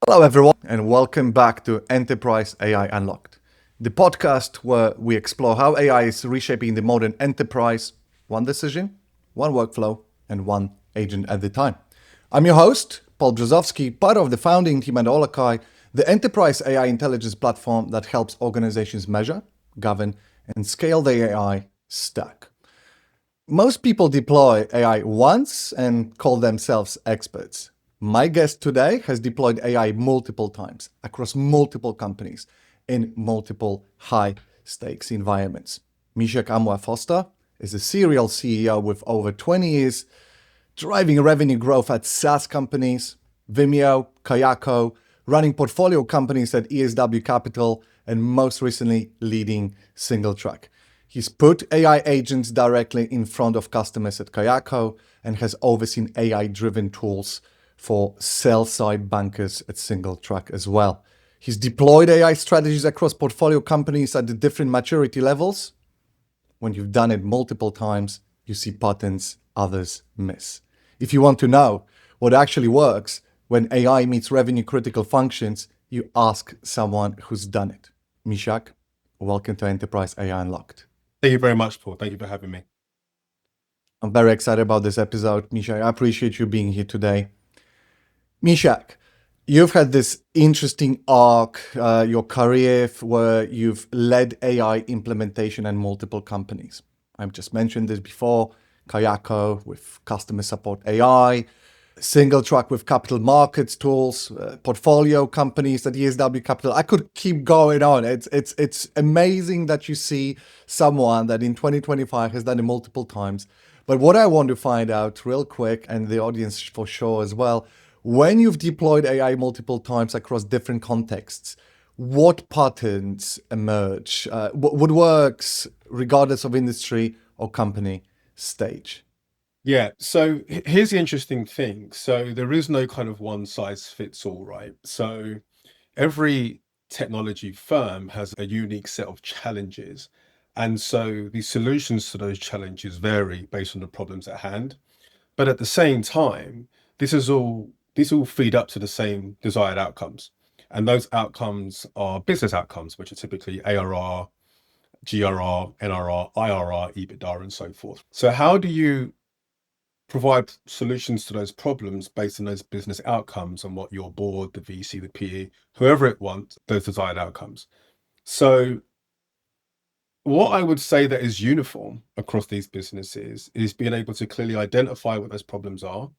Hello, everyone, and welcome back to Enterprise AI Unlocked, the podcast where we explore how AI is reshaping the modern enterprise, one decision, one workflow, and one agent at a time. I'm your host, Paul Brzozowski, part of the founding team at Olakai-ai, the enterprise AI intelligence platform that helps organizations measure, govern, and scale their AI stack. Most people deploy AI once and call themselves experts. My guest today has deployed AI multiple times across multiple companies in multiple high stakes environments. Meshach Amuah-Foster is a serial CEO with over 20 years driving revenue growth at SaaS companies, Vimeo, Kayako, running portfolio companies at ESW Capital, and most recently leading Singletrack. He's put AI agents directly in front of customers at Kayako and has overseen AI-driven tools for sell-side bankers at Singletrack as well. He's deployed AI strategies across portfolio companies at the different maturity levels. When you've done it multiple times, you see patterns others miss. If you want to know what actually works when AI meets revenue critical functions, you ask someone who's done it. Meshach, welcome to Enterprise AI Unlocked. Thank you very much, Paul. Thank you for having me. I'm very excited about this episode, Meshach. I appreciate you being here today. Meshach, you've had this interesting arc, your career where you've led AI implementation in multiple companies. I've just mentioned this before, Kayako with customer support AI, Singletrack with capital markets tools, portfolio companies at ESW Capital. I could keep going on. It's amazing that you see someone that in 2025 has done it multiple times. But what I want to find out real quick, and the audience for sure as well, when you've deployed AI multiple times across different contexts, what patterns emerge? What works regardless of industry or company stage? Yeah, so here's the interesting thing. So there is no kind of one size fits all, right? So every technology firm has a unique set of challenges. And so the solutions to those challenges vary based on the problems at hand. But at the same time, these all feed up to the same desired outcomes. And those outcomes are business outcomes, which are typically ARR, GRR, NRR, IRR, EBITDA, and so forth. So how do you provide solutions to those problems based on those business outcomes and what your board, the VC, the PE, whoever it wants, those desired outcomes? So what I would say that is uniform across these businesses is being able to clearly identify what those problems are,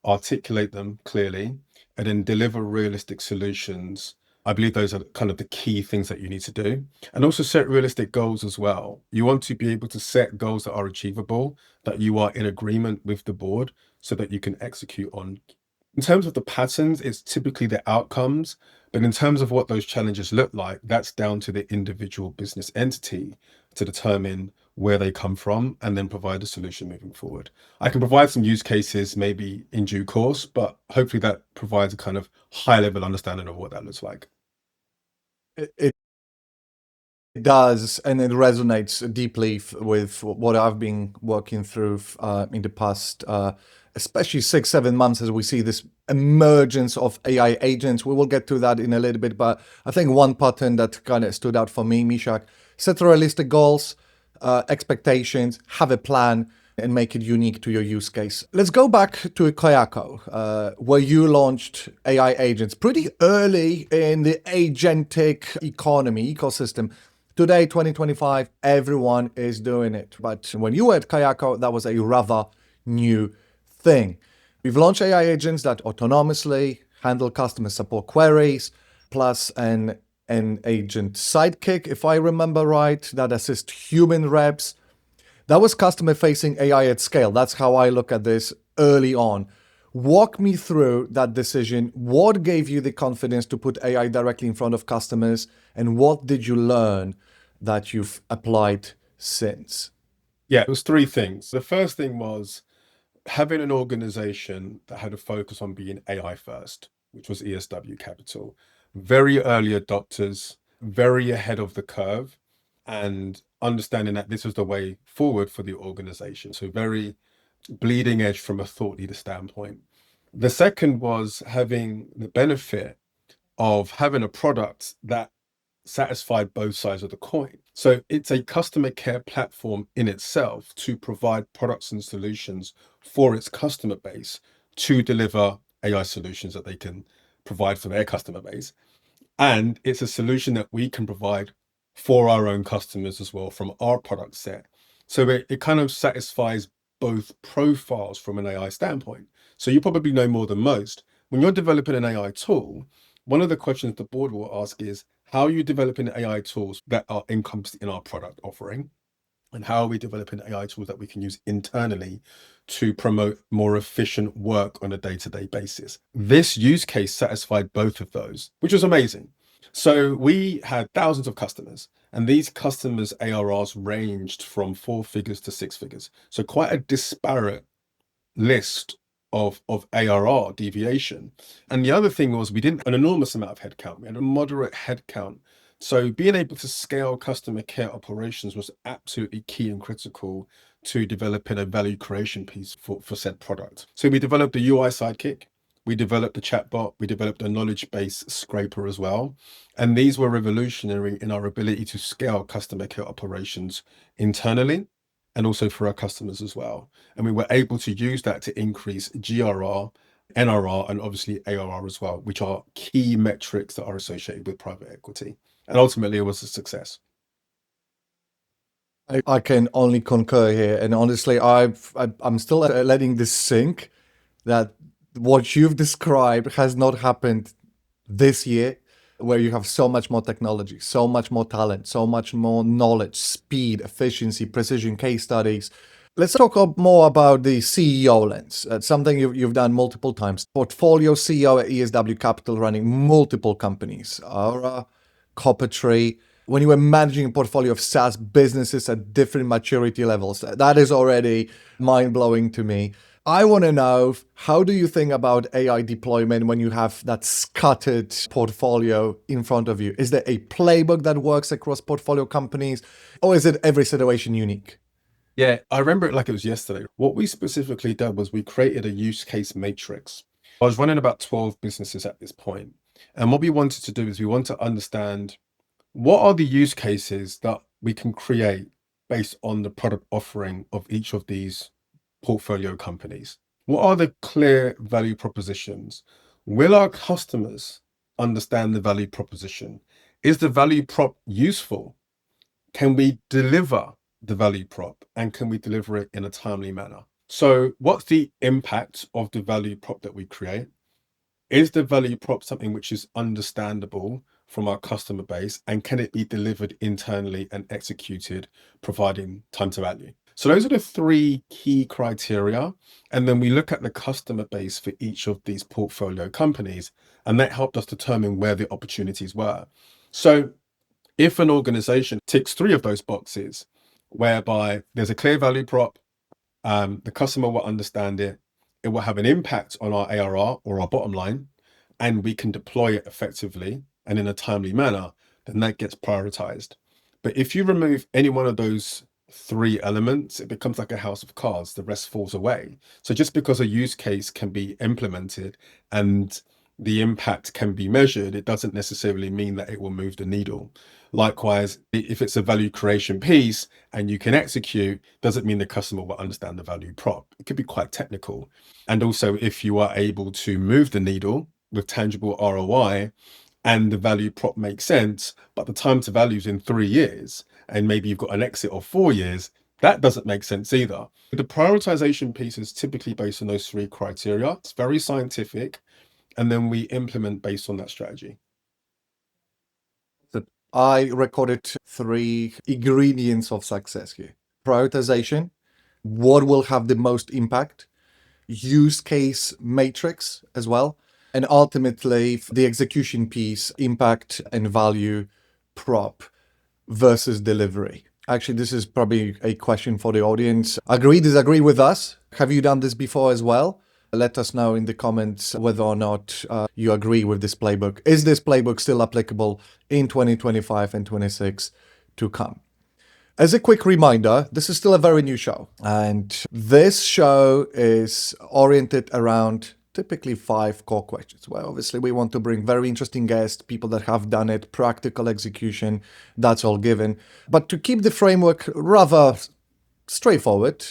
articulate them clearly, and then deliver realistic solutions. I believe those are kind of the key things that you need to do. And also set realistic goals as well. You want to be able to set goals that are achievable, that you are in agreement with the board so that you can execute on. In terms of the patterns, it's typically the outcomes. But in terms of what those challenges look like, that's down to the individual business entity to determine where they come from and then provide a solution moving forward. I can provide some use cases maybe in due course, but hopefully that provides a kind of high level understanding of what that looks like. It does, and it resonates deeply with what I've been working through in the past, especially 6-7 months as we see this emergence of AI agents. We will get to that in a little bit, but I think one pattern that kind of stood out for me, Meshach, set realistic goals, expectations, have a plan, and make it unique to your use case. Let's go back to Kayako, where you launched AI agents pretty early in the agentic economy ecosystem. Today, 2025, everyone is doing it. But when you were at Kayako, that was a rather new thing. We've launched AI agents that autonomously handle customer support queries, plus an agent sidekick, if I remember right, that assist human reps. That was customer-facing AI at scale. That's how I look at this early on. Walk me through that decision. What gave you the confidence to put AI directly in front of customers? And what did you learn that you've applied since? Yeah, it was three things. The first thing was having an organization that had a focus on being AI first, which was ESW Capital. Very early adopters, very ahead of the curve, and understanding that this was the way forward for the organization. So very bleeding edge from a thought leader standpoint. The second was having the benefit of having a product that satisfied both sides of the coin. So it's a customer care platform in itself to provide products and solutions for its customer base to deliver AI solutions that they can provide for their customer base. And it's a solution that we can provide for our own customers as well from our product set. So it kind of satisfies both profiles from an AI standpoint. So you probably know more than most. When you're developing an AI tool, one of the questions the board will ask is, how are you developing AI tools that are encompassed in our product offering? And how are we developing AI tools that we can use internally to promote more efficient work on a day-to-day basis? This use case satisfied both of those, which was amazing. So we had thousands of customers, and these customers' ARRs ranged from 4 figures to 6 figures. So quite a disparate list of ARR deviation. And the other thing was, we didn't an enormous amount of headcount. We had a moderate headcount. So being able to scale customer care operations was absolutely key and critical to developing a value creation piece for said product. So we developed a UI sidekick, we developed a chatbot, we developed a knowledge base scraper as well. And these were revolutionary in our ability to scale customer care operations internally and also for our customers as well. And we were able to use that to increase GRR, NRR, and obviously ARR as well, which are key metrics that are associated with private equity. And ultimately, it was a success. I can only concur here. And honestly, I'm still letting this sink that what you've described has not happened this year, where you have so much more technology, so much more talent, so much more knowledge, speed, efficiency, precision, case studies. Let's talk more about the CEO lens. It's something you've done multiple times. Portfolio CEO at ESW Capital, running multiple companies, Aura, Coppertree. When you were managing a portfolio of SaaS businesses at different maturity levels, that is already mind-blowing to me. I want to know, how do you think about AI deployment when you have that scattered portfolio in front of you? Is there a playbook that works across portfolio companies, or is it every situation unique? Yeah, I remember it like it was yesterday. What we specifically did was we created a use case matrix. I was running about 12 businesses at this point. And what we wanted to do is we want to understand, what are the use cases that we can create based on the product offering of each of these portfolio companies? What are the clear value propositions? Will our customers understand the value proposition? Is the value prop useful? Can we deliver the value prop, and can we deliver it in a timely manner? So what's the impact of the value prop that we create? Is the value prop something which is understandable from our customer base, and can it be delivered internally and executed, providing time to value? So those are the 3 key criteria. And then we look at the customer base for each of these portfolio companies, and that helped us determine where the opportunities were. So if an organization ticks 3 of those boxes, whereby there's a clear value prop, the customer will understand it, it will have an impact on our ARR or our bottom line, and we can deploy it effectively and in a timely manner, then that gets prioritized. But if you remove any one of those 3 elements, it becomes like a house of cards. The rest falls away. So just because a use case can be implemented and the impact can be measured, it doesn't necessarily mean that it will move the needle. Likewise, if it's a value creation piece and you can execute, doesn't mean the customer will understand the value prop. It could be quite technical. And also, if you are able to move the needle with tangible ROI and the value prop makes sense, but the time to value is in 3 years, and maybe you've got an exit of 4 years, that doesn't make sense either. The prioritization piece is typically based on those 3 criteria. It's very scientific, and then we implement based on that strategy. I recorded 3 ingredients of success here. Prioritization, what will have the most impact, use case matrix as well, and ultimately the execution piece, impact and value prop versus delivery. Actually, this is probably a question for the audience. Agree, disagree with us? Have you done this before as well? Let us know in the comments whether or not you agree with this playbook. Is this playbook still applicable in 2025 and 26 to come? As a quick reminder, this is still a very new show, and this show is oriented around typically 5 core questions. Well, obviously, we want to bring very interesting guests, people that have done it, practical execution, that's all given. But to keep the framework rather straightforward,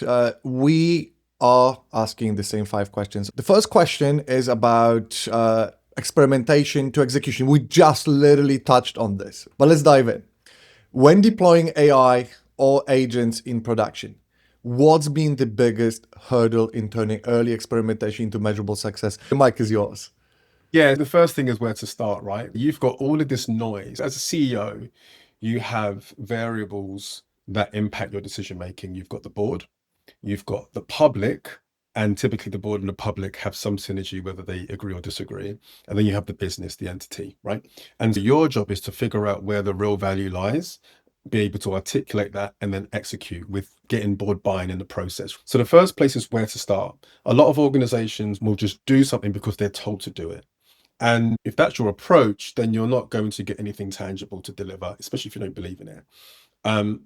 we are asking the same 5 questions. The first question is about experimentation to execution. We just literally touched on this, but let's dive in. When deploying AI or agents in production, what's been the biggest hurdle in turning early experimentation into measurable success? The mic is yours. Yeah, the first thing is where to start, right? You've got all of this noise. As a CEO, you have variables that impact your decision making. You've got the board, you've got the public, and typically the board and the public have some synergy, whether they agree or disagree. And then you have the business, the entity, right? And your job is to figure out where the real value lies, be able to articulate that, and then execute with getting board buy-in in the process. So the first place is where to start. A lot of organizations will just do something because they're told to do it. And if that's your approach, then you're not going to get anything tangible to deliver, especially if you don't believe in it.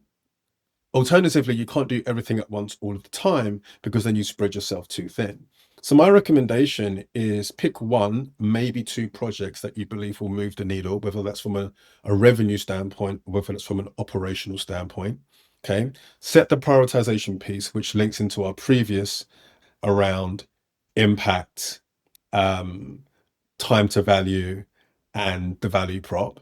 Alternatively, you can't do everything at once all of the time, because then you spread yourself too thin. So my recommendation is pick 1, maybe 2 projects that you believe will move the needle, whether that's from a revenue standpoint, or whether it's from an operational standpoint. Okay. Set the prioritization piece, which links into our previous around impact, time to value, and the value prop,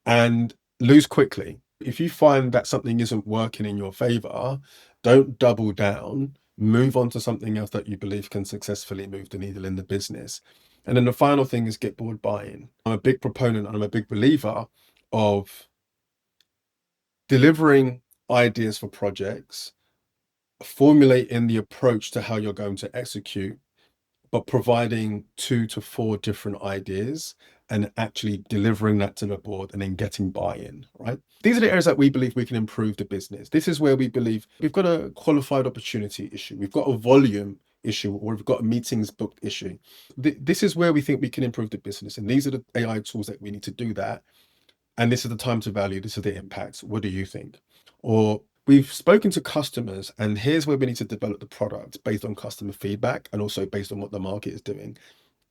and lose quickly. If you find that something isn't working in your favor, don't double down, move on to something else that you believe can successfully move the needle in the business. And then the final thing is get board buy-in. I'm a big proponent and I'm a big believer of delivering ideas for projects, formulating the approach to how you're going to execute, but providing 2 to 4 different ideas and actually delivering that to the board and then getting buy-in, right? These are the areas that we believe we can improve the business. This is where we believe we've got a qualified opportunity issue, we've got a volume issue, or we've got a meetings booked issue. This is where we think we can improve the business. And these are the AI tools that we need to do that. And this is the time to value, this is the impacts. What do you think? Or we've spoken to customers, and here's where we need to develop the product based on customer feedback and also based on what the market is doing.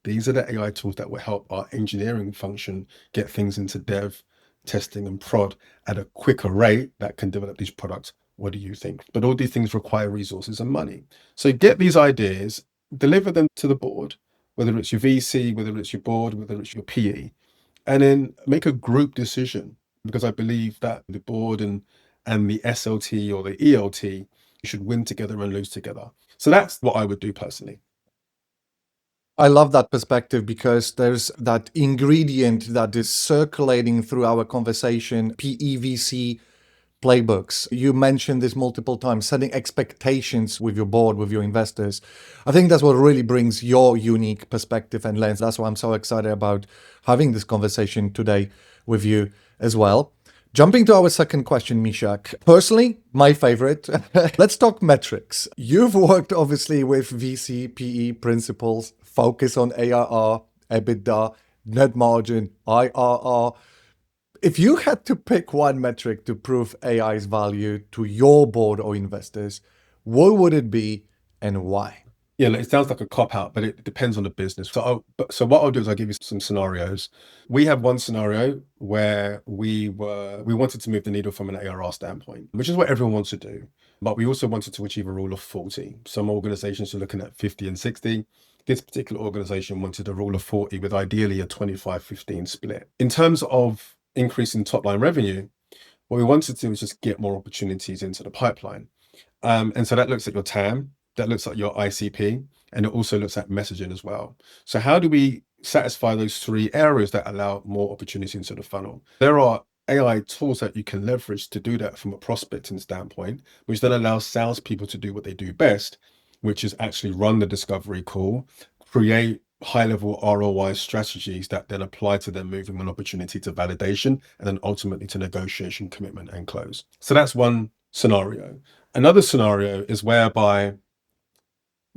These are the AI tools that will help our engineering function get things into dev, testing, and prod at a quicker rate that can develop these products. What do you think? But all these things require resources and money. So get these ideas, deliver them to the board, whether it's your VC, whether it's your board, whether it's your PE, and then make a group decision, because I believe that the board and the SLT or the ELT should win together and lose together. So that's what I would do personally. I love that perspective because there's that ingredient that is circulating through our conversation, PEVC playbooks. You mentioned this multiple times, setting expectations with your board, with your investors. I think that's what really brings your unique perspective and lens. That's why I'm so excited about having this conversation today with you as well. Jumping to our second question, Meshach. Personally, my favorite. Let's talk metrics. You've worked obviously with VC, PE principles, focus on ARR, EBITDA, net margin, IRR. If you had to pick one metric to prove AI's value to your board or investors, what would it be and why? Yeah, it sounds like a cop-out, but it depends on the business. So what I'll do is I'll give you some scenarios. We have one scenario where we wanted to move the needle from an ARR standpoint, which is what everyone wants to do. But we also wanted to achieve a rule of 40. Some organizations are looking at 50 and 60. This particular organization wanted a rule of 40 with ideally a 25-15 split. In terms of increasing top line revenue, what we wanted to do was just get more opportunities into the pipeline. And so that looks at your TAM, that looks at your ICP, and it also looks at messaging as well. So how do we satisfy those 3 areas that allow more opportunity into the funnel? There are AI tools that you can leverage to do that from a prospecting standpoint, which then allows salespeople to do what they do best, which is actually run the discovery call, create high-level ROI strategies that then apply to them moving an opportunity to validation and then ultimately to negotiation, commitment, and close. So that's one scenario. Another scenario is whereby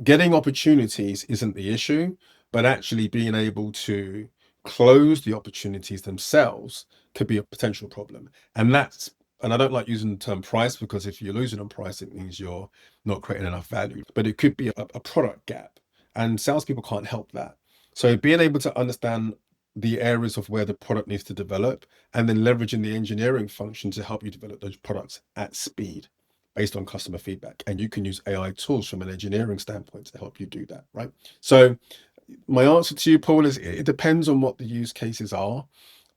getting opportunities isn't the issue, but actually being able to close the opportunities themselves could be a potential problem. And I don't like using the term price, because if you're losing on price, it means you're not creating enough value. But it could be a product gap. and salespeople can't help that. So being able to understand the areas of where the product needs to develop, and then leveraging the engineering function to help you develop those products at speed based on customer feedback. And you can use AI tools from an engineering standpoint to help you do that, right? So my answer to you, Paul, is it depends on what the use cases are.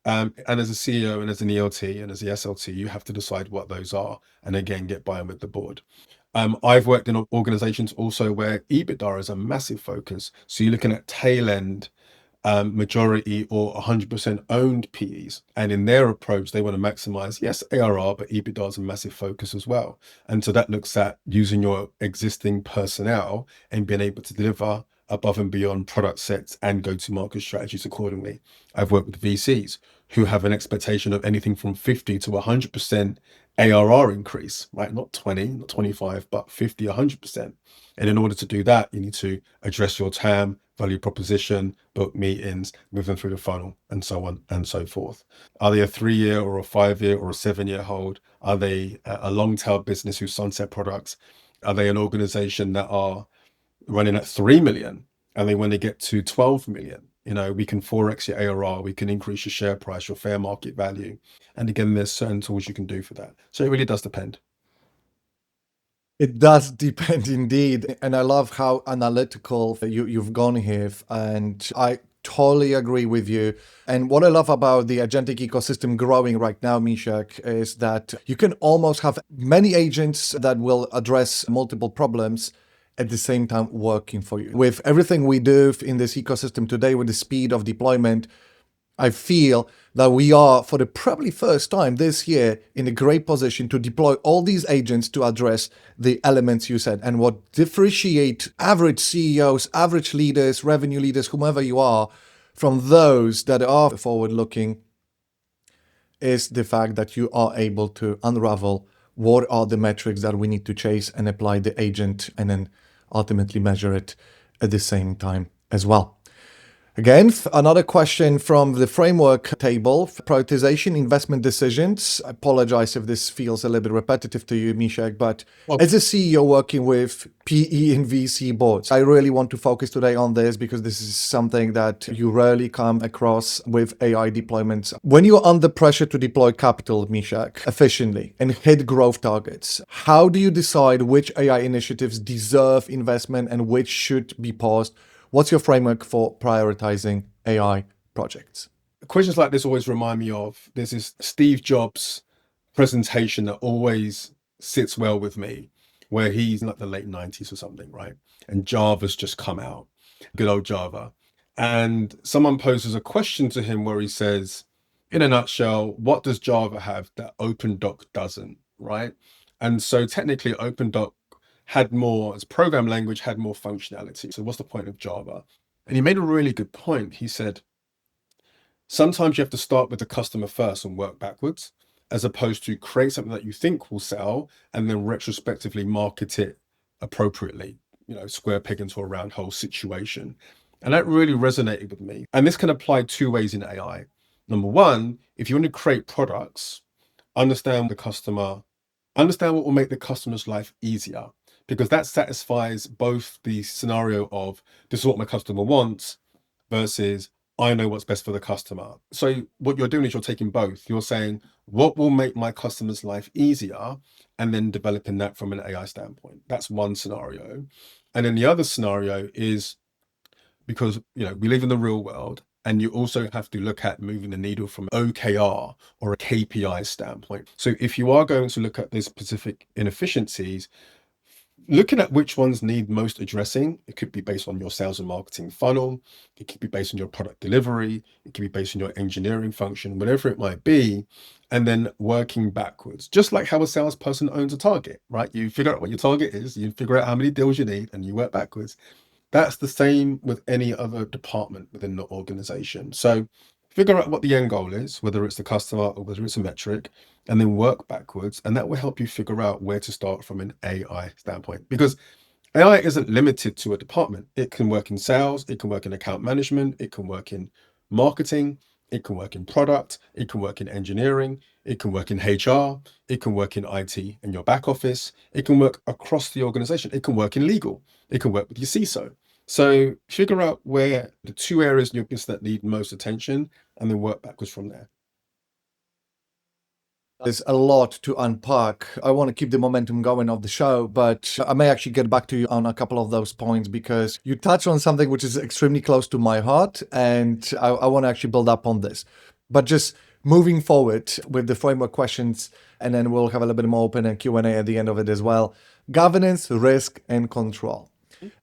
And as a CEO and as an ELT and as the SLT, you have to decide what those are, and again, get buy-in with the board. I've worked in organizations also where EBITDA is a massive focus. So you're looking at tail end, majority or 100% owned PEs. And in their approach, they want to maximize, yes, ARR, but EBITDA is a massive focus as well. And so that looks at using your existing personnel and being able to deliver above and beyond product sets and go-to-market strategies accordingly. I've worked with VCs who have an expectation of anything from 50 to 100% ARR increase, right? Not 20, not 25, but 50, 100%. And in order to do that, you need to address your TAM, value proposition, book meetings, move them through the funnel, and so on and so forth. Are they a 3-year or a 5-year or a 7-year hold? Are they a long tail business who sunset products? Are they an organization that are running at 3 million and they want to get to 12 million? We can 4x your ARR, we can increase your share price, your fair market value. And again, there's certain tools you can do for that. So it really does depend. It does depend indeed. And I love how analytical you've gone here. And I totally agree with you. And what I love about the agentic ecosystem growing right now, Meshach, is that you can almost have many agents that will address multiple problems at the same time working for you. With everything we do in this ecosystem today, with the speed of deployment, I feel that we are, for the probably first time this year, in a great position to deploy all these agents to address the elements you said. And what differentiate average CEOs, average leaders, revenue leaders, whomever you are, from those that are forward-looking is the fact that you are able to unravel what are the metrics that we need to chase and apply the agent and then ultimately measure it at the same time as well. Again, another question from the framework table, prioritization, investment decisions. I apologize if this feels a little bit repetitive to you, Meshach, but as a CEO working with PE and VC boards, I really want to focus today on this because this is something that you rarely come across with AI deployments. When you're under pressure to deploy capital, Meshach, efficiently and hit growth targets, how do you decide which AI initiatives deserve investment and which should be paused? What's your framework for prioritizing AI projects? Questions like this always remind me of, there's this Steve Jobs presentation that always sits well with me, where he's in like the late 90s or something, right? And Java's just come out, good old Java. And someone poses a question to him where he says, in a nutshell, what does Java have that OpenDoc doesn't, right? And so technically OpenDoc had more, as a program language, had more functionality. So what's the point of Java? And he made a really good point. He said, sometimes you have to start with the customer first and work backwards, as opposed to create something that you think will sell and then retrospectively market it appropriately, square peg into a round hole situation. And that really resonated with me. And this can apply 2 ways in AI. Number one, if you want to create products, understand the customer, understand what will make the customer's life easier, because that satisfies both the scenario of this is what my customer wants versus I know what's best for the customer. So what you're doing is you're taking both. You're saying what will make my customer's life easier and then developing that from an AI standpoint. That's one scenario. And then the other scenario is because we live in the real world, and you also have to look at moving the needle from OKR or a KPI standpoint. So if you are going to look at these specific inefficiencies, looking at which ones need most addressing, it could be based on your sales and marketing funnel, it could be based on your product delivery, it could be based on your engineering function, whatever it might be, and then working backwards. Just like how a salesperson owns a target, right? You figure out what your target is, you figure out how many deals you need, and you work backwards. That's the same with any other department within the organization. So figure out what the end goal is, whether it's the customer or whether it's a metric, and then work backwards. And that will help you figure out where to start from an AI standpoint. Because AI isn't limited to a department. It can work in sales, it can work in account management, it can work in marketing, it can work in product, it can work in engineering, it can work in HR, it can work in IT and your back office, it can work across the organization, it can work in legal, it can work with your CISO. So figure out where the two areas in your business that need most attention and then work backwards from there. There's a lot to unpack. I want to keep the momentum going of the show, but I may actually get back to you on a couple of those points because you touch on something which is extremely close to my heart, and I want to actually build up on this. But just moving forward with the framework questions, and then we'll have a little bit more open and Q&A at the end of it as well. Governance, risk, and control.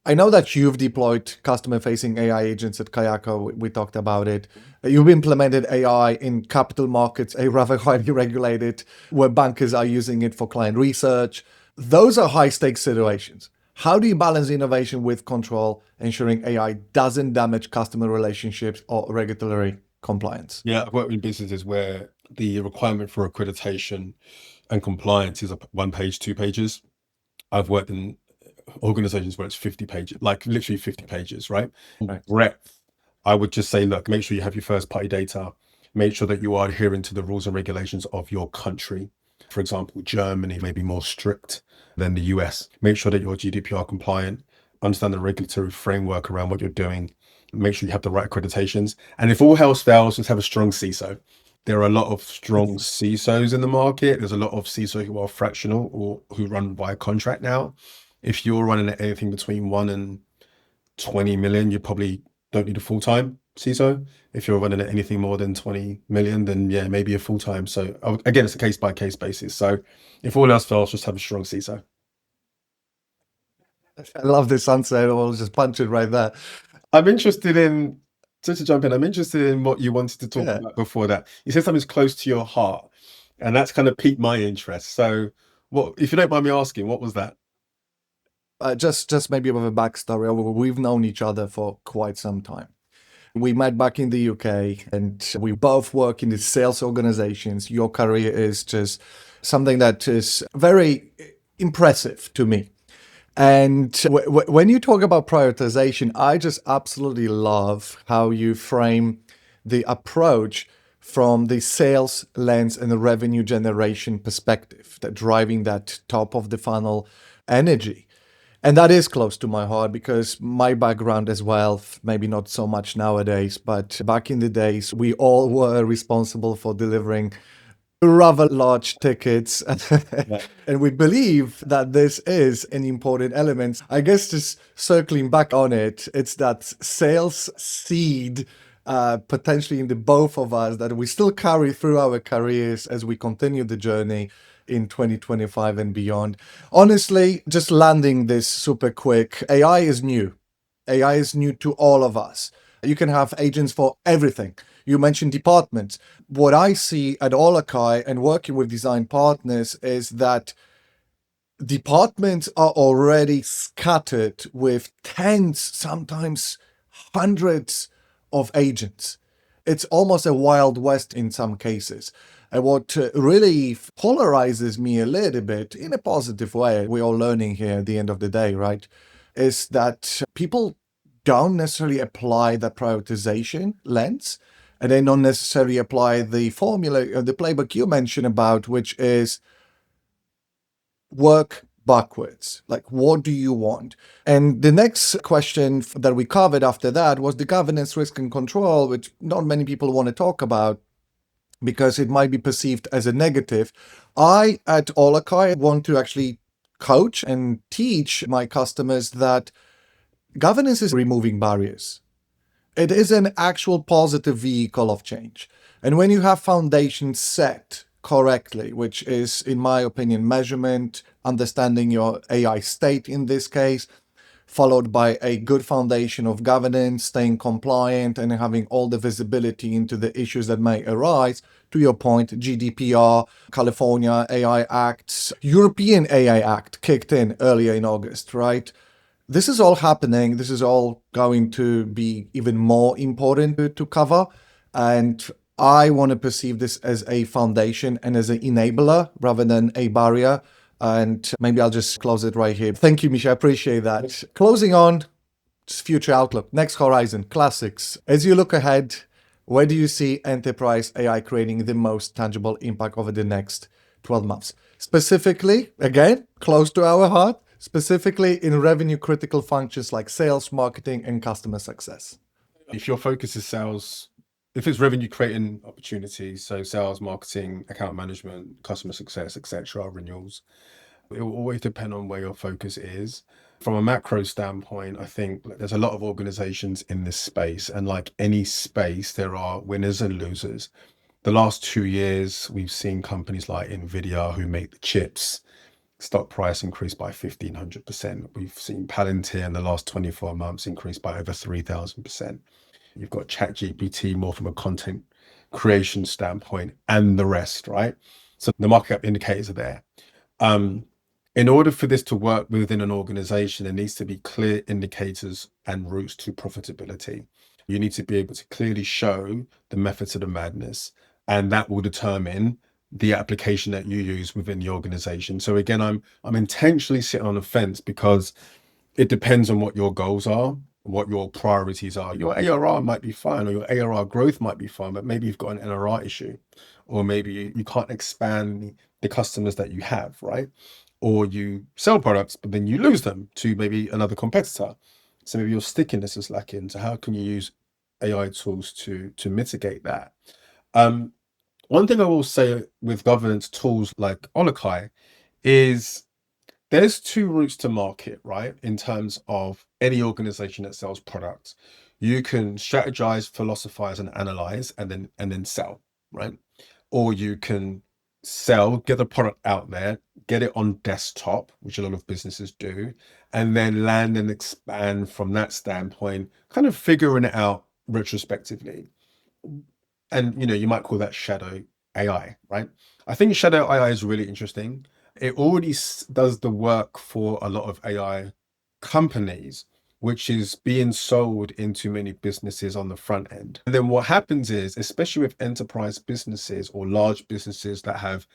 I know that you've deployed customer-facing AI agents at Kayako. We talked about it. You've implemented AI in capital markets, a rather highly regulated, where bankers are using it for client research. Those are high-stakes situations. How do you balance innovation with control, ensuring AI doesn't damage customer relationships or regulatory compliance? Yeah, I've worked in businesses where the requirement for accreditation and compliance is 1 page, 2 pages. I've worked in organizations where it's 50 pages, like literally 50 pages, right? Right. Breadth. I would just say, look, make sure you have your first party data. Make sure that you are adhering to the rules and regulations of your country. For example, Germany may be more strict than the US. Make sure that you're GDPR compliant, understand the regulatory framework around what you're doing, make sure you have the right accreditations. And if all else fails, just have a strong CISO. There are a lot of strong CISOs in the market. There's a lot of CISOs who are fractional or who run by contract now. If you're running at anything between 1 and 20 million, you probably don't need a full-time CISO. If you're running at anything more than 20 million, then yeah, maybe a full-time. So again, it's a case-by-case basis. So if all else fails, just have a strong CISO. I love this answer. I'll just punch it right there. I'm interested in, just to jump in, I'm interested in what you wanted to talk Yeah. about before that. You said something's close to your heart, and that's kind of piqued my interest. So what, if you don't mind me asking, what was that? Just maybe with a backstory. We've known each other for quite some time. We met back in the UK, and we both work in the sales organizations. Your career is just something that is very impressive to me. And when you talk about prioritization, I just absolutely love how you frame the approach from the sales lens and the revenue generation perspective, that driving that top of the funnel energy. And that is close to my heart because my background as well, maybe not so much nowadays, but back in the days, we all were responsible for delivering rather large tickets. Yeah. And we believe that this is an important element. I guess just circling back on it, it's that sales seed potentially in the both of us that we still carry through our careers as we continue the journey in 2025 and beyond. Honestly, just landing this super quick, AI is new. AI is new to all of us. You can have agents for everything. You mentioned departments. What I see at Olakai and working with design partners is that departments are already scattered with tens, sometimes hundreds of agents. It's almost a wild west in some cases. And what really polarizes me a little bit in a positive way, we're all learning here at the end of the day, right? Is that people don't necessarily apply the prioritization lens, and they don't necessarily apply the formula, the playbook you mentioned about, which is work backwards. Like, what do you want? And the next question that we covered after that was the governance, risk, and control, which not many people want to talk about because it might be perceived as a negative. I, at Olakai, want to actually coach and teach my customers that governance is removing barriers. It is an actual positive vehicle of change. And when you have foundations set correctly, which is, in my opinion, measurement, understanding your AI state in this case, followed by a good foundation of governance, staying compliant, and having all the visibility into the issues that may arise. To your point, GDPR, California AI Acts, European AI Act kicked in earlier in August, right? This is all happening. This is all going to be even more important to cover. And I want to perceive this as a foundation and as an enabler rather than a barrier. And maybe I'll just close it right here. Thank you, Misha. I appreciate that. Closing on, just future outlook, next horizon, classics. As you look ahead, where do you see enterprise AI creating the most tangible impact over the next 12 months? Specifically, again, close to our heart, specifically in revenue critical functions like sales, marketing, and customer success? If your focus is sales, if it's revenue creating opportunities, so sales, marketing, account management, customer success, etc., renewals, it will always depend on where your focus is. From a macro standpoint, I think there's a lot of organizations in this space, and like any space, there are winners and losers. The last 2 years, we've seen companies like Nvidia, who make the chips, stock price increased by 1,500%. We've seen Palantir in the last 24 months increase by over 3,000%. You've got ChatGPT more from a content creation standpoint and the rest, right? So the market cap indicators are there. In order for this to work within an organization, there needs to be clear indicators and routes to profitability. You need to be able to clearly show the method to the madness, and that will determine the application that you use within the organization. So again, I'm intentionally sitting on the fence because it depends on what your goals are, what your priorities are. Your ARR might be fine, or your ARR growth might be fine, but maybe you've got an NRR issue, or maybe you can't expand the customers that you have, right? Or you sell products, but then you lose them to maybe another competitor. So maybe your stickiness is lacking. So how can you use AI tools to mitigate that? One thing I will say with governance tools like Olakai is there's two routes to market, right? In terms of any organization that sells products, you can strategize, philosophize, and analyze, and then sell, right? Or you can sell, get the product out there, get it on desktop, which a lot of businesses do, and then land and expand from that standpoint, kind of figuring it out retrospectively. And you might call that shadow AI, right? I think shadow AI is really interesting. It already does the work for a lot of AI companies, which is being sold into many businesses on the front end. And then what happens is, especially with enterprise businesses or large businesses that have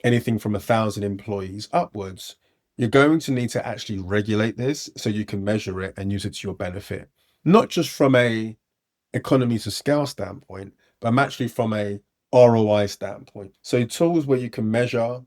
anything from 1,000 employees upwards, you're going to need to actually regulate this so you can measure it and use it to your benefit, not just from a economies of scale standpoint, but I'm actually from a ROI standpoint. So tools where you can measure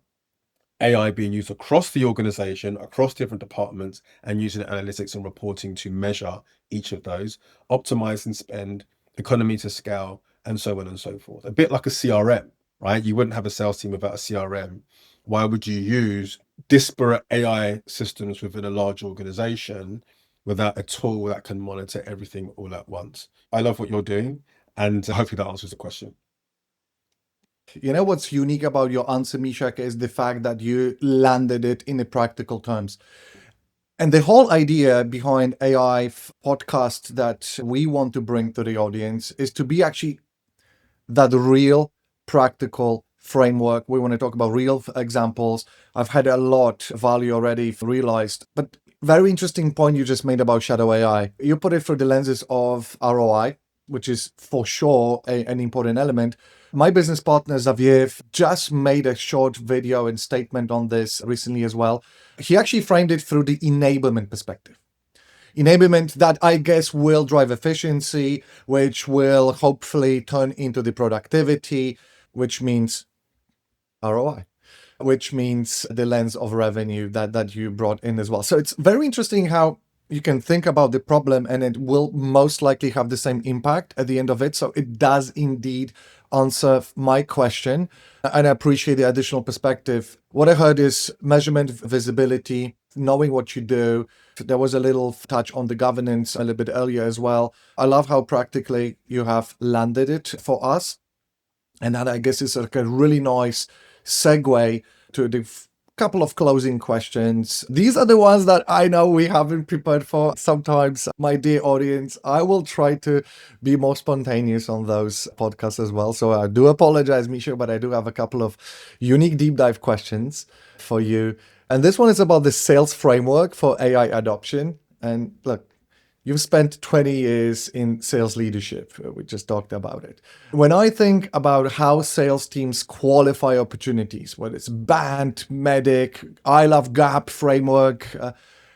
AI being used across the organization, across different departments, and using analytics and reporting to measure each of those, optimizing spend, economy to scale, and so on and so forth. A bit like a CRM, right? You wouldn't have a sales team without a CRM. Why would you use disparate AI systems within a large organization without a tool that can monitor everything all at once? I love what you're doing, and hopefully that answers the question. You know what's unique about your answer, Meshach, is the fact that you landed it in the practical terms. And the whole idea behind AI podcast that we want to bring to the audience is to be actually that real practical framework. We want to talk about real examples. I've had a lot of value already realized, but very interesting point you just made about shadow AI. You put it through the lenses of ROI, which is for sure an important element. My business partner, Xavier, just made a short video and statement on this recently as well. He actually framed it through the enablement perspective. Enablement that I guess will drive efficiency, which will hopefully turn into the productivity, which means ROI, which means the lens of revenue that you brought in as well. So it's very interesting how you can think about the problem and it will most likely have the same impact at the end of it. So it does indeed answer my question. And I appreciate the additional perspective. What I heard is measurement, visibility, knowing what you do. There was a little touch on the governance a little bit earlier as well. I love how practically you have landed it for us. And that I guess is like a really nice segue to the couple of closing questions. These are the ones that I know we haven't prepared for. Sometimes, my dear audience, I will try to be more spontaneous on those podcasts as well. So I do apologize, Misha, but I do have a couple of unique deep dive questions for you. And this one is about the sales framework for AI adoption. And look, you've spent 20 years in sales leadership. We just talked about it. When I think about how sales teams qualify opportunities, whether it's BANT, MEDIC, I Love GAP framework,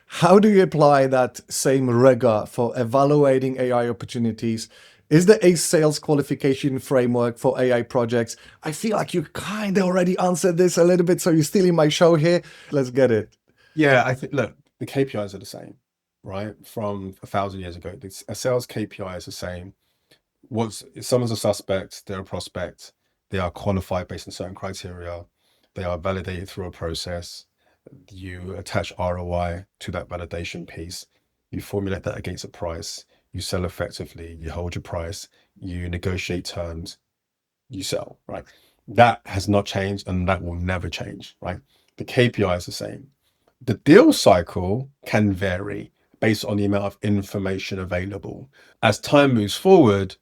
how do you apply that same rigor for evaluating AI opportunities? Is there a sales qualification framework for AI projects? I feel like you kind of already answered this a little bit, so you're stealing my show here. Let's get it. Yeah, I think, look, the KPIs are the same, right? From 1,000 years ago, a sales KPI is the same. If someone's a suspect, they're a prospect, they are qualified based on certain criteria, they are validated through a process, you attach ROI to that validation piece, you formulate that against a price, you sell effectively, you hold your price, you negotiate terms, you sell, right? That has not changed and that will never change, right? The KPI is the same. The deal cycle can vary based on the amount of information available. As time moves forward,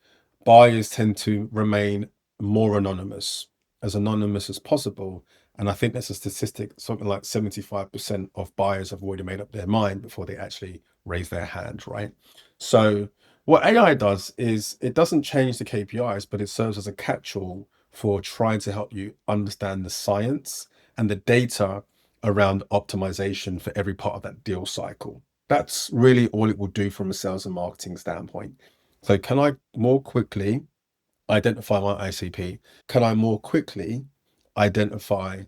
buyers tend to remain more anonymous as possible. And I think that's a statistic, something like 75% of buyers have already made up their mind before they actually raise their hand, right? So what AI does is it doesn't change the KPIs, but it serves as a catch-all for trying to help you understand the science and the data around optimization for every part of that deal cycle. That's really all it will do from a sales and marketing standpoint. So can I more quickly identify my ICP? Can I more quickly identify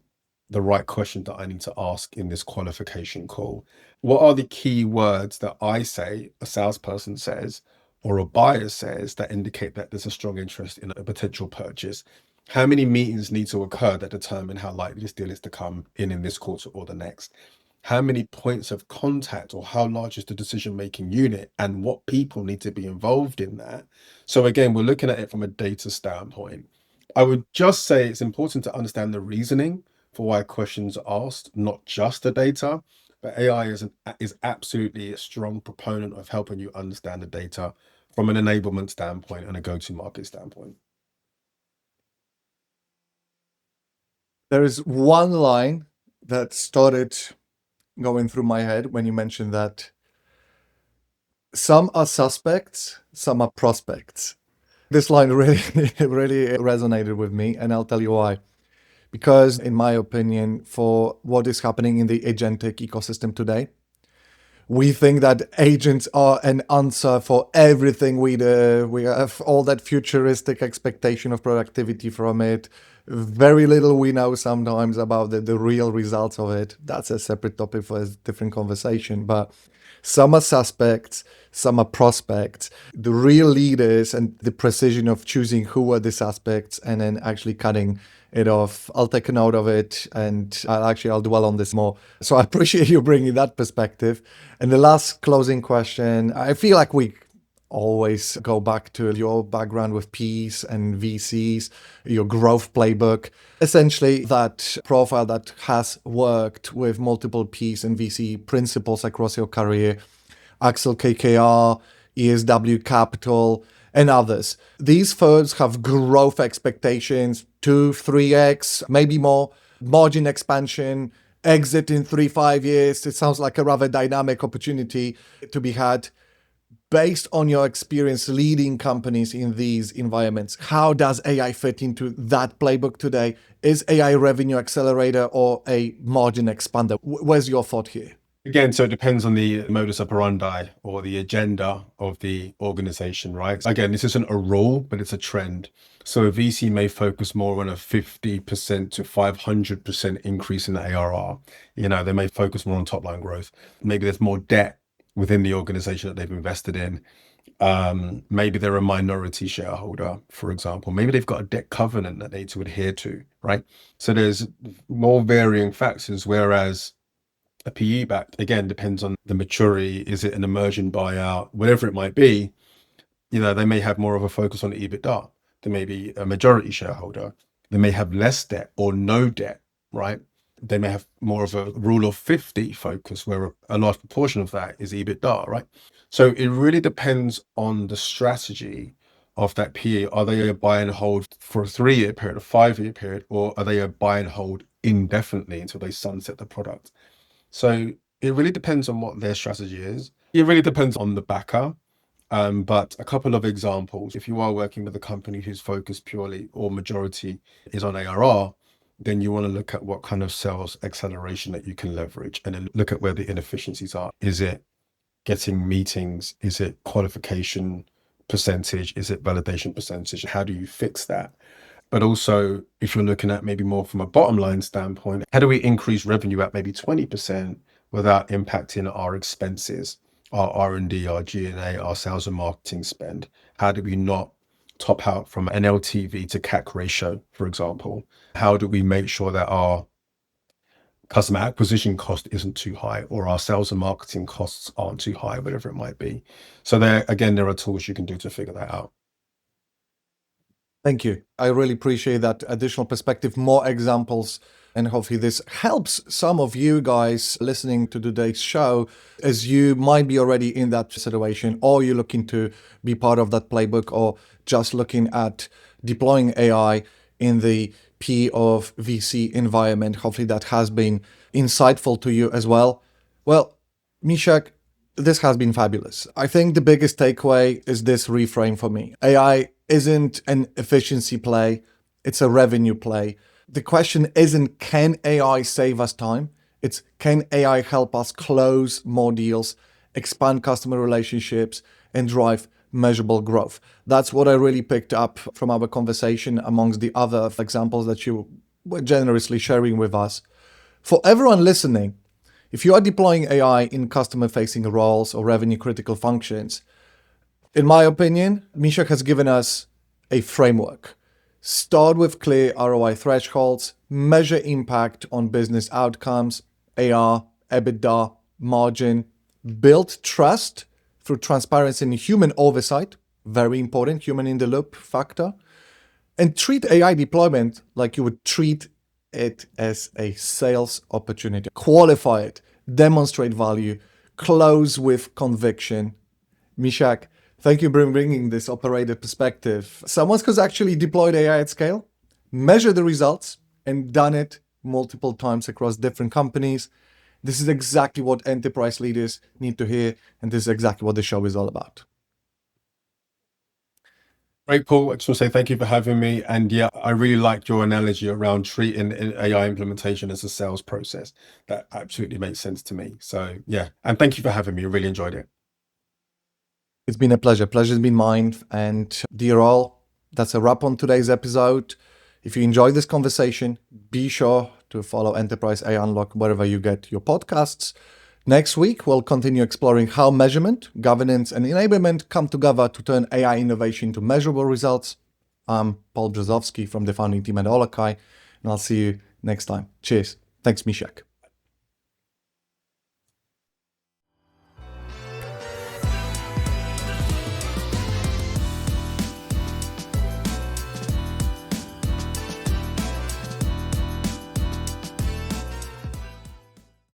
the right question that I need to ask in this qualification call? What are the key words that I say, a salesperson says, or a buyer says that indicate that there's a strong interest in a potential purchase? How many meetings need to occur that determine how likely this deal is to come in this quarter or the next? How many points of contact or how large is the decision-making unit and what people need to be involved in that? So again, we're looking at it from a data standpoint. I would just say it's important to understand the reasoning for why questions are asked, not just the data. But AI is absolutely a strong proponent of helping you understand the data from an enablement standpoint and a go-to-market standpoint. There is one line that started going through my head when you mentioned that some are suspects, some are prospects. This line really, really resonated with me, and I'll tell you why. Because, in my opinion, for what is happening in the agentic ecosystem today, we think that agents are an answer for everything we do. We have all that futuristic expectation of productivity from it. Very little we know sometimes about the real results of it. That's a separate topic for a different conversation. But some are suspects, some are prospects. The real leaders and the precision of choosing who were the suspects and then actually cutting it off. I'll take a note of it and I'll dwell on this more. So I appreciate you bringing that perspective. And the last closing question, I feel like we always go back to your background with Ps and VCs, your growth playbook, essentially that profile that has worked with multiple Ps and VC principles across your career, Axel KKR, ESW Capital, and others. These firms have growth expectations, 2, 3x, maybe more, margin expansion, exit in 3-5 years. It sounds like a rather dynamic opportunity to be had. Based on your experience leading companies in these environments, how does AI fit into that playbook today? Is AI a revenue accelerator or a margin expander? Where's your thought here? Again, so it depends on the modus operandi or the agenda of the organization, right? Again, this isn't a rule, but it's a trend. So a VC may focus more on a 50% to 500% increase in the ARR. They may focus more on top line growth. Maybe there's more debt within the organization that they've invested in. Maybe they're a minority shareholder, for example. Maybe they've got a debt covenant that they need to adhere to, right? So there's more varying factors, whereas a PE back, again, depends on the maturity. Is it an emerging buyout? Whatever it might be, they may have more of a focus on EBITDA. They may be a majority shareholder. They may have less debt or no debt, right? They may have more of a rule of 50 focus, where a large proportion of that is EBITDA, right? So it really depends on the strategy of that PE. Are they a buy and hold for a 3-year period, a 5-year period, or are they a buy and hold indefinitely until they sunset the product? So it really depends on what their strategy is. It really depends on the backer. But a couple of examples, if you are working with a company whose focus purely or majority is on ARR, then you want to look at what kind of sales acceleration that you can leverage and then look at where the inefficiencies are. Is it getting meetings? Is it qualification percentage? Is it validation percentage? How do you fix that? But also, if you're looking at maybe more from a bottom line standpoint, how do we increase revenue at maybe 20%, without impacting our expenses, our R&D, our G&A, our sales and marketing spend? How do we not top out from an LTV to CAC ratio, for example? How do we make sure that our customer acquisition cost isn't too high, or our sales and marketing costs aren't too high, whatever it might be? So there are tools you can do to figure that out. Thank you. I really appreciate that additional perspective, more examples, and hopefully this helps some of you guys listening to today's show, as you might be already in that situation, or you're looking to be part of that playbook, or just looking at deploying AI in the P of VC environment. Hopefully that has been insightful to you as well. Well, Meshach, this has been fabulous. I think the biggest takeaway is this reframe for me. AI isn't an efficiency play, it's a revenue play. The question isn't, can AI save us time? It's, can AI help us close more deals, expand customer relationships, and drive measurable growth? That's what I really picked up from our conversation, amongst the other examples that you were generously sharing with us. For everyone listening, if you are deploying AI in customer-facing roles or revenue-critical functions, in my opinion, Meshach has given us a framework. Start with clear ROI thresholds, measure impact on business outcomes, AR, EBITDA, margin, build trust through transparency and human oversight, very important, human in the loop factor, and treat AI deployment like you would treat it as a sales opportunity. Qualify it, demonstrate value, close with conviction. Meshach, thank you for bringing this operator perspective. Someone who's actually deployed AI at scale, measured the results, and done it multiple times across different companies. This is exactly what enterprise leaders need to hear, and this is exactly what the show is all about. Great, Paul. I just want to say thank you for having me. And yeah, I really like your analogy around treating AI implementation as a sales process. That absolutely makes sense to me. So yeah, and thank you for having me. I really enjoyed it. It's been a pleasure. Pleasure's been mine. And dear all, that's a wrap on today's episode. If you enjoyed this conversation, be sure to follow Enterprise AI Unlocked wherever you get your podcasts. Next week, we'll continue exploring how measurement, governance, and enablement come together to turn AI innovation into measurable results. I'm Paul Brzozowski from the founding team at Olakai, and I'll see you next time. Cheers. Thanks, Meshach.